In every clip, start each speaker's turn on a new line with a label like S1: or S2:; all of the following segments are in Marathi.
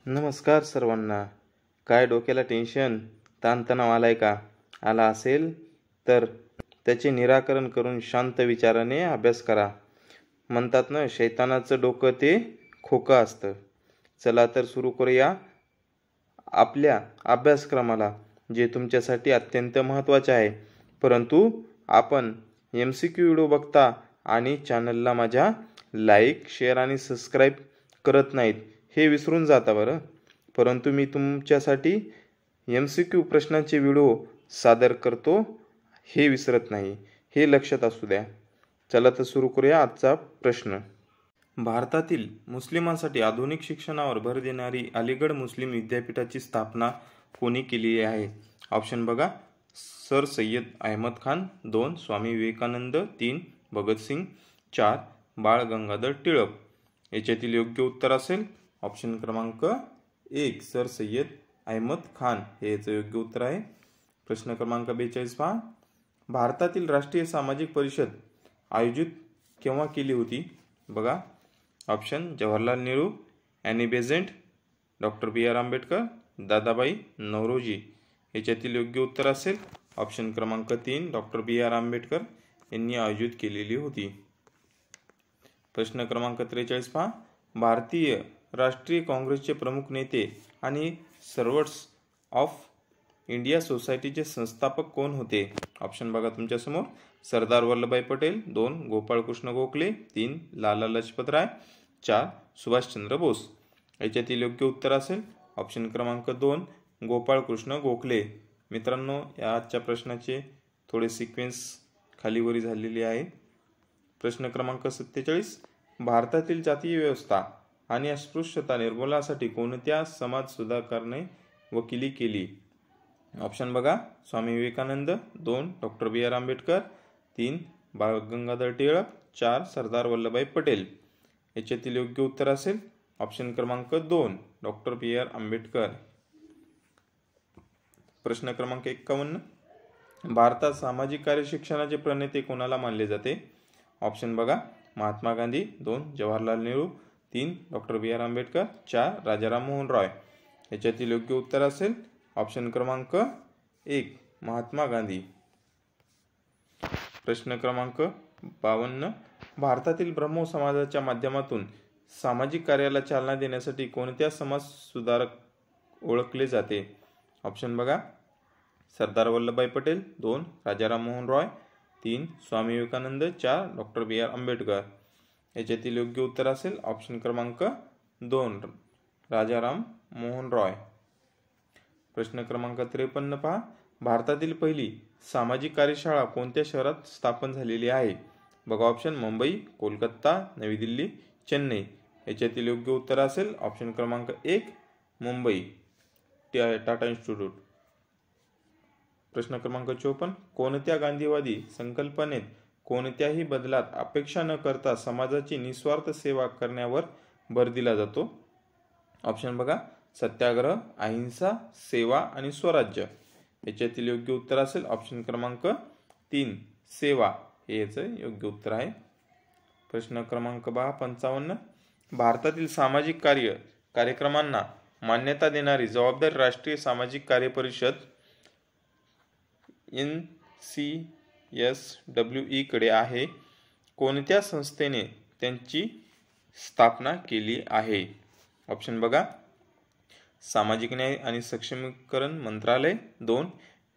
S1: नमस्कार सर्वांना. काय डोक्याला टेन्शन, ताणतणाव आलाय का? आला असेल तर त्याचे निराकरण करून शांत विचाराने अभ्यास करा. म्हणतात ना, शैतानाचं डोकं ते खोकं असतं. चला तर सुरू करूया आपल्या अभ्यासक्रमाला, जे तुमच्यासाठी अत्यंत महत्त्वाचे आहे. परंतु आपण MCQ व्हिडिओ बघता आणि चॅनलला माझ्या लाईक, शेअर आणि सबस्क्राईब करत नाहीत, हे विसरून जाता बरं. परंतु मी तुमच्यासाठी MCQ प्रश्नांचे व्हिडिओ सादर करतो, हे विसरत नाही, हे लक्षात असू द्या. चला तर सुरू करूया आजचा प्रश्न. भारतातील मुस्लिमांसाठी आधुनिक शिक्षणावर भर देणारी अलीगढ मुस्लिम विद्यापीठाची स्थापना कोणी केली आहे? ऑप्शन बघा. सर सय्यद अहमद खान, 2 स्वामी विवेकानंद, 3 भगतसिंग, 4 बाळ गंगाधर टिळक. याच्यातील योग्य उत्तर असेल ऑप्शन क्रमांक 1 सर सय्यद अहमद खान, हे याचं योग्य उत्तर आहे. प्रश्न क्रमांक 42 पहा. भारतातील राष्ट्रीय सामाजिक परिषद आयोजित केव्हा केली होती? बघा. Option Jawaharlal Nehru, Annie Besant, doctor B.R. Ambedkar, Dadabhai Naoroji. याच्यातील योग्य उत्तर असेल ऑप्शन क्रमांक 3 डॉक्टर B.R. आंबेडकर यांनी आयोजित केलेली होती. प्रश्न क्रमांक 43 पहा. भारतीय राष्ट्रीय काँग्रेसचे प्रमुख नेते आणि सर्व्हंट्स ऑफ इंडिया सोसायटीचे संस्थापक कोण होते? ऑप्शन बघा तुमच्यासमोर. सरदार वल्लभभाई पटेल, 2 गोपाळकृष्ण गोखले, 3 लाला लजपत राय, 4 सुभाषचंद्र बोस. याच्यातील योग्य उत्तर असेल ऑप्शन क्रमांक 2 गोपाळकृष्ण गोखले. मित्रांनो, या आजच्या प्रश्नाचे थोडे सिक्वेन्स खालीवरी झालेली आहे. प्रश्न क्रमांक 47. भारतातील जातीय व्यवस्था आणि अस्पृश्यता निर्मूलनासाठी कोणत्या समाज सुधारकाने वकिली केली? ऑप्शन बघा. Swami Vivekananda, 2 doctor B.R. आंबेडकर, 3 बाळ गंगाधर टिळक, 4 सरदार वल्लभभाई पटेल. याच्यातील योग्य उत्तर असेल ऑप्शन क्रमांक 2 डॉक्टर B.R. आंबेडकर. प्रश्न क्रमांक 51. भारतात सामाजिक कार्य शिक्षणाचे प्रणेते कोणाला मानले जाते? ऑप्शन बघा. Mahatma Gandhi, 2 Jawaharlal Nehru, 3 doctor B.R. आंबेडकर, 4 राजाराम मोहन रॉय. याच्यातील योग्य उत्तर असेल ऑप्शन क्रमांक 1 महात्मा गांधी. प्रश्न क्रमांक 52. भारतातील ब्रह्मो समाजाच्या माध्यमातून सामाजिक कार्याला चालना देण्यासाठी कोणत्या समाज सुधारक ओळखले जाते? ऑप्शन बघा. Sardar Vallabhbhai Patel, 2 Rajaram Mohan Roy, 3 Swami Vivekananda, 4 doctor B.R. आंबेडकर. याच्यातील योग्य उत्तर असेल ऑप्शन क्रमांक 2 राजाराम मोहन रॉय. प्रश्न क्रमांक 53 पहा. भारतातील पहिली सामाजिक कार्यशाळा कोणत्या शहरात स्थापन झालेली आहे? बघा. ऑप्शन मुंबई, कोलकाता, नवी दिल्ली, चेन्नई. याच्यातील योग्य उत्तर असेल ऑप्शन क्रमांक 1 मुंबई, टाटा इन्स्टिट्यूट. प्रश्न क्रमांक 54. कोणत्या गांधीवादी संकल्पनेत कोणत्याही बदलात अपेक्षा न करता समाजाची निस्वार्थ सेवा करण्यावर भर दिला जातो? ऑप्शन बघा. सत्याग्रह, अहिंसा, सेवा आणि स्वराज्य. याच्यातील योग्य उत्तर असेल ऑप्शन क्रमांक 3 सेवा, हे याचं योग्य उत्तर आहे. प्रश्न क्रमांक 55. भारतातील सामाजिक कार्यक्रमांना मान्यता देणारी जबाबदारी राष्ट्रीय सामाजिक कार्य परिषद NCSWE कडे आहे. कोणत्या संस्थेने त्यांची स्थापना केली आहे? ऑप्शन बघा. सामाजिक न्याय आणि सक्षमीकरण मंत्रालय, 2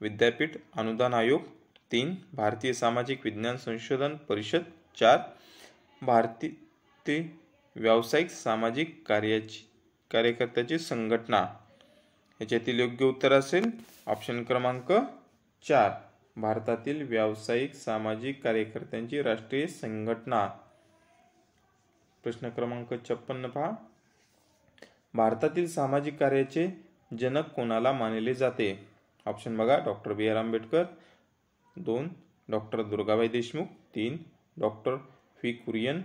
S1: विद्यापीठ अनुदान आयोग, 3 भारतीय सामाजिक विज्ञान संशोधन परिषद, 4 भारतीय व्यावसायिक सामाजिक कार्यकर्त्याची संघटना. याच्यातील योग्य उत्तर असेल ऑप्शन क्रमांक 4 भारतातील व्यावसायिक सामाजिक कार्यकर्त्यांची राष्ट्रीय संघटना. प्रश्न क्रमांक 56 पहा. भारतातील सामाजिक कार्याचे जनक कोणाला मानले जाते? ऑप्शन बघा. Doctor B.R. Ambedkar, 2 doctor Durgabai Deshmukh, 3 doctor V Kurien,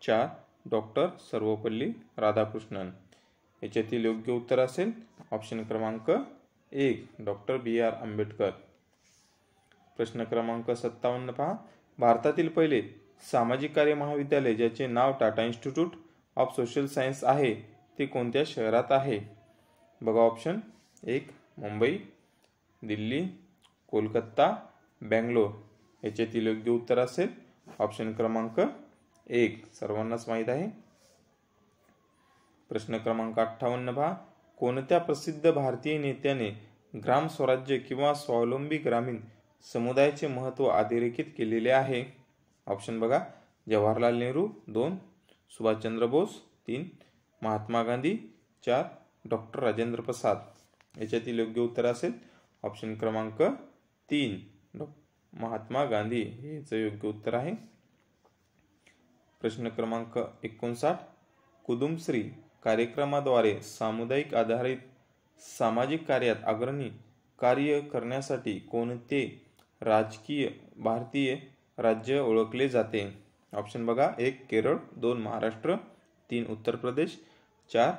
S1: 4 doctor Sarvepalli Radhakrishnan. याच्यातील योग्य उत्तर असेल ऑप्शन क्रमांक 1 डॉक्टर B.R. आंबेडकर. प्रश्न क्रमांक 57 पहा. भारतातील पहिले सामाजिक कार्य महाविद्यालय ज्याचे नाव Tata institute of social science आहे ते कोणत्या शहरात आहे? बघा ऑप्शन 1 मुंबई, दिल्ली, कोलकाता, बेंगलोर याच्यातील योग्य उत्तर असेल ऑप्शन क्रमांक 1. सर्वांनाच माहीत आहे. प्रश्न क्रमांक 58 पहा. कोणत्या प्रसिद्ध भारतीय नेत्याने ग्राम स्वराज्य किंवा स्वावलंबी ग्रामीण समुदायाचे महत्त्व अधोरेखित केलेले आहे? ऑप्शन बघा. जवाहरलाल नेहरू, 2 सुभाषचंद्र बोस, 3 महात्मा गांधी, 4 डॉक्टर राजेंद्र प्रसाद याच्यातील योग्य उत्तर असेल ऑप्शन क्रमांक 3 महात्मा गांधी हे याचं योग्य उत्तर आहे. प्रश्न क्रमांक 59. कुदुमश्री कार्यक्रमाद्वारे सामुदायिक आधारित सामाजिक कार्यात अग्रणी कार्य करण्यासाठी कोणते राजकीय भारतीय राज्य ओळखले जाते? ऑप्शन बघा. 1 केरळ, 2 महाराष्ट्र, 3 उत्तर प्रदेश, 4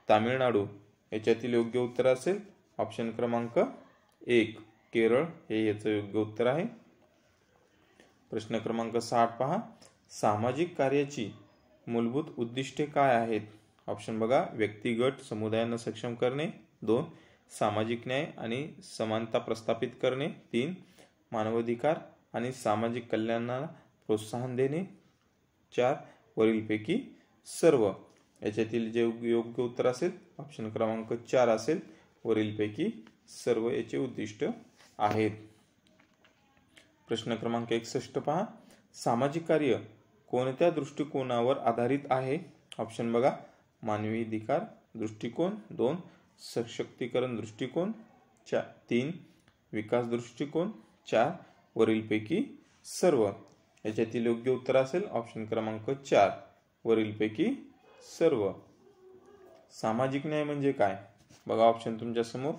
S1: तामिळनाडू याच्यातील योग्य उत्तर असेल ऑप्शन क्रमांक 1 केरळ हे याचं योग्य उत्तर आहे. प्रश्न क्रमांक 60 पहा. सामाजिक कार्याची मूलभूत उद्दिष्टे काय आहेत? ऑप्शन बघा. व्यक्तिगत समुदायांना सक्षम करणे, 2 सामाजिक न्याय आणि समानता प्रस्थापित करणे, 3 मानवाधिकार आणि सामाजिक कल्याणाला प्रोत्साहन देणे, 4 वरीलपैकी सर्व याच्यातील जे योग्य उत्तर असेल ऑप्शन क्रमांक 4 असेल वरीलपैकी सर्व याचे उद्दिष्ट आहेत. प्रश्न क्रमांक 61 पहा. सामाजिक कार्य कोणत्या दृष्टिकोनावर आधारित आहे? ऑप्शन बघा. मानवी अधिकार दृष्टिकोन, 2 सशक्तीकरण दृष्टिकोन, 3 विकास दृष्टिकोन, 4 वरीलपैकी सर्व याच्यातील योग्य उत्तर असेल ऑप्शन क्रमांक 4 वरीलपैकी सर्व. सामाजिक न्याय म्हणजे काय? बघा ऑप्शन तुमच्या समोर.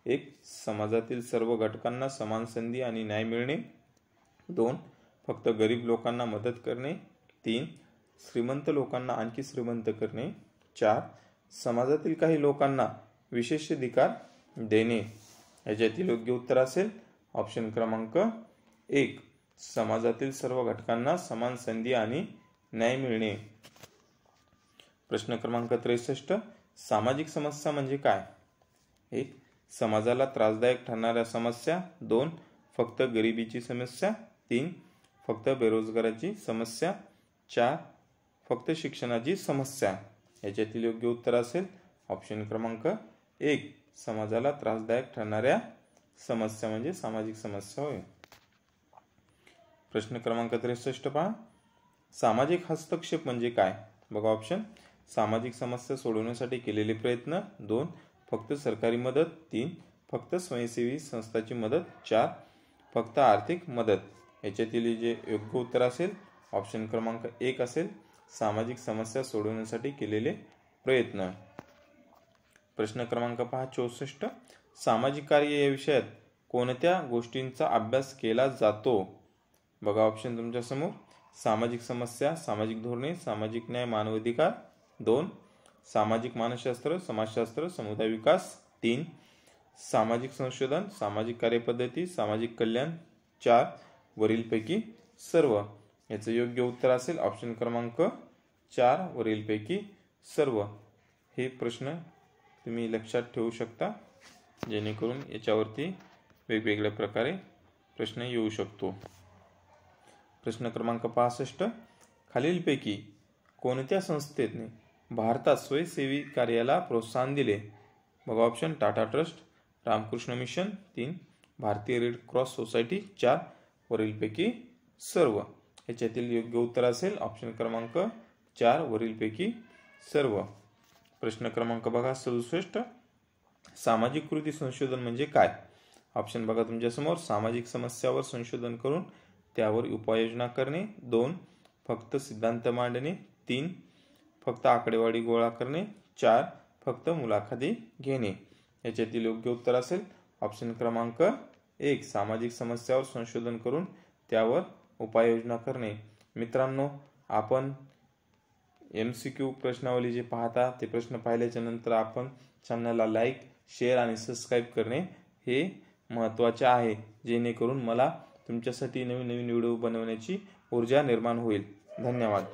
S1: 1 समाजातील सर्व घटकांना समान संधी आणि न्याय मिळणे, 2 फक्त गरीब लोकांना मदत करणे, 3 श्रीमंत लोकांना आणखी श्रीमंत करणे, 4 समाजातील काही लोकांना विशेष अधिकार देणे याच्यातील योग्य उत्तर असेल ऑप्शन क्रमांक 1 समाजातील सर्व घटकांना समान संधी आणि न्याय मिळणे. प्रश्न क्रमांक 63. सामाजिक समस्या म्हणजे काय? 1 समाजाला त्रासदायक ठरणाऱ्या समस्या, 2 फक्त गरिबीची समस्या, 3 फक्त बेरोजगाराची समस्या, 4 फक्त शिक्षणाची समस्या याच्यातील योग्य उत्तर असेल ऑप्शन क्रमांक 1 समाजाला त्रासदायक ठरणाऱ्या समस्या म्हणजे सामाजिक समस्या होय. प्रश्न क्रमांक 63 पहा. सामाजिक हस्तक्षेप म्हणजे काय? बघा ऑप्शन. सामाजिक समस्या सोडवण्यासाठी केलेले प्रयत्न, 2 फक्त सरकारी मदत, 3 फक्त स्वयंसेवी संस्थाची मदत, 4 फक्त आर्थिक मदत याच्यातील जे योग्य उत्तर असेल ऑप्शन क्रमांक 1 असेल सामाजिक समस्या सोडवण्यासाठी केलेले प्रयत्न. प्रश्न क्रमांक 64. सामाजिक कार्य या विषयात कोणत्या गोष्टींचा अभ्यास केला जातो? बघा ऑप्शन तुमच्या समोर. सामाजिक समस्या, सामाजिक धोरणे, सामाजिक न्याय, मानवाधिकार, 2 सामाजिक मानसशास्त्र, समाजशास्त्र, समुदाय विकास, 3 सामाजिक संशोधन, सामाजिक कार्यपद्धती, सामाजिक कल्याण, 4 वरीलपैकी सर्व याचं योग्य उत्तर असेल ऑप्शन क्रमांक 4 वरीलपैकी सर्व. हे प्रश्न तुम्ही लक्षात ठेवू शकता जेणेकरून याच्यावरती वेगवेगळ्या प्रकारे प्रश्न येऊ शकतो. प्रश्न क्रमांक 65. खालीलपैकी कोणत्या संस्थेने भारतात स्वयंसेवी कार्याला प्रोत्साहन दिले? बघा option. Tata trust, Ramakrishna mission, 3 भारतीय रेड क्रॉस सोसायटी, 4 वरीलपैकी सर्व याच्यातील योग्य उत्तर असेल ऑप्शन क्रमांक 4 वरीलपैकी सर्व. प्रश्न क्रमांक बघा 67. सामाजिक कृती संशोधन म्हणजे काय? ऑप्शन बघा तुमच्या समोर. सामाजिक समस्यावर संशोधन करून त्यावर उपाययोजना करणे, 2 फक्त सिद्धांत मांडणे, 3 फक्त आकडेवारी गोळा करणे, 4 फक्त मुलाखती घेणे याच्यातील योग्य उत्तर असेल ऑप्शन क्रमांक 1 सामाजिक समस्यावर संशोधन करून त्यावर उपाययोजना करणे. मित्रांनो, आपण MCQ प्रश्नावली जे पाहता ते प्रश्न पाहिल्याच्या नंतर आपण चॅनलला लाईक, शेअर आणि सबस्क्राईब करणे हे महत्त्वाचे आहे जेणेकरून मला तुमच्यासाठी नवीन नवीन व्हिडिओ बनवण्याची ऊर्जा निर्माण होईल. धन्यवाद.